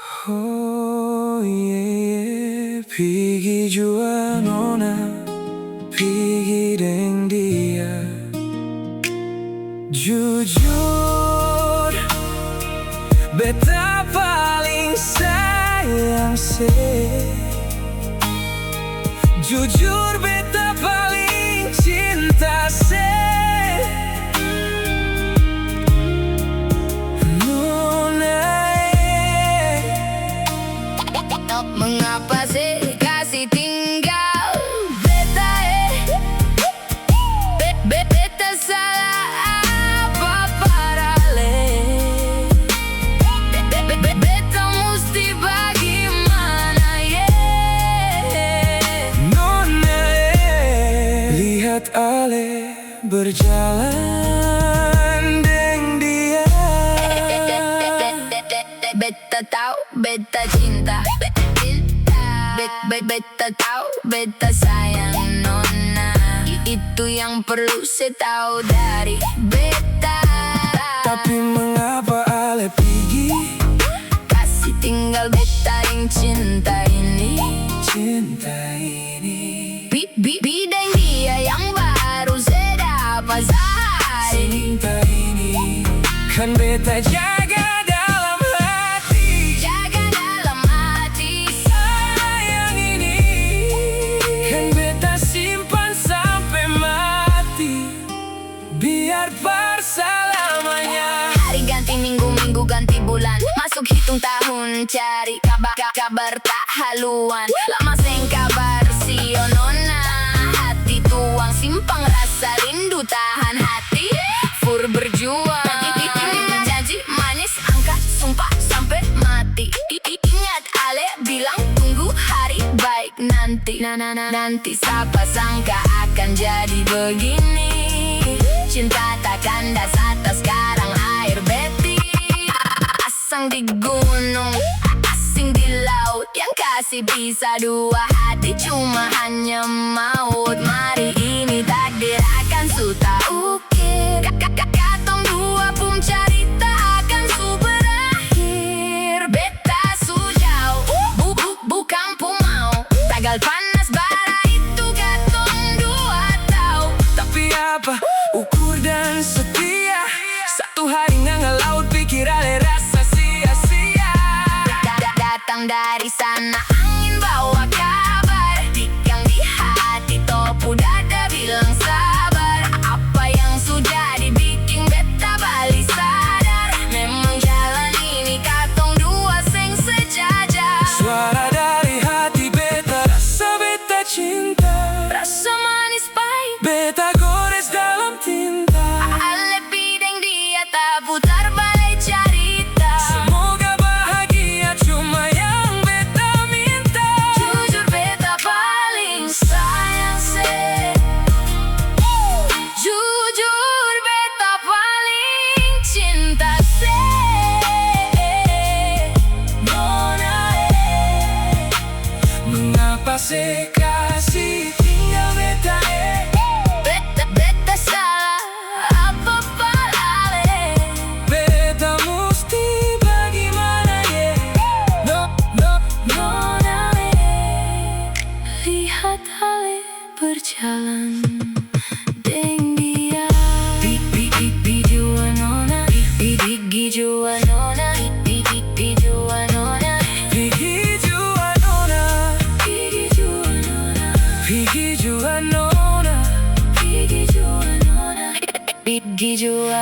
Oh yeah, pergi jua nona, pergi deng dia. Jujur, beta paling sayang se. Jujur beta paling cinta se. Mengapa sih kasih tinggal beta beta salah apa parale. Beta musti bagaimana Nona lihat ale berjalan deng dia. Beta tahu beta cinta, beta tahu beta sayang nona. Itu yang perlu saya tahu dari beta. Tapi mengapa ale pergi? Kasih tinggal beta yang cinta ini. Cinta ini Bidang dia yang baru saya dapat sehari. cinta ini kan beta jaga dalam hati. Jaga dalam hati. Sayang ini kan beta simpan sampai mati, biar berselamanya. Hari ganti minggu, minggu ganti bulan, masuk hitung tahun, cari kabar tak haluan. Lama seng kabar si nona. Hati tuang simpang rasa rindu, tahan hati fur berjuang. Janji manis angkat sumpah sampai mati. Ingat ale bilang tunggu hari baik nanti. Nanti siapa sangka akan jadi begini. Cinta takkan dasar sekarang air beti. Asing di gunung, asing di laut, yang kasih bisa dua hati cuma hanya maut. Mari ini takdir akan su ukir. Katong dua pun cerita akan su berakhir. Beta su jauh, bukan pun mau. Tagal panas bara itu katong dua tahu. Tapi apa ukur dan setia? Satu hari nggak laut pikir ale rasa sia-sia. Datang dari sana angin bawa kabar, tikang di hati topu dada bilang sabar. Apa yang sudah dibikin beta balik sadar. Memang jalan ini katong dua seng sejajar. Suara dari hati beta, rasa beta cinta, Rasa manis pahit beta gores dalam tinta. ale bidang dia tak putar balik cerita. Semoga bahagia cuma yang beta minta. Jujur beta paling sayang se. Jujur beta paling cinta se. Nona mengapa se kasih tinggal beta Beta salah apa parale. Beta musti bagaimana Nona lihat ale berjalan deng dia. Pipi jua nona, pipi jua nona, pipi jua nona, Pergi jua nona, pipi jua nona, pergi jua nona, pipi jua nona, pipi jua.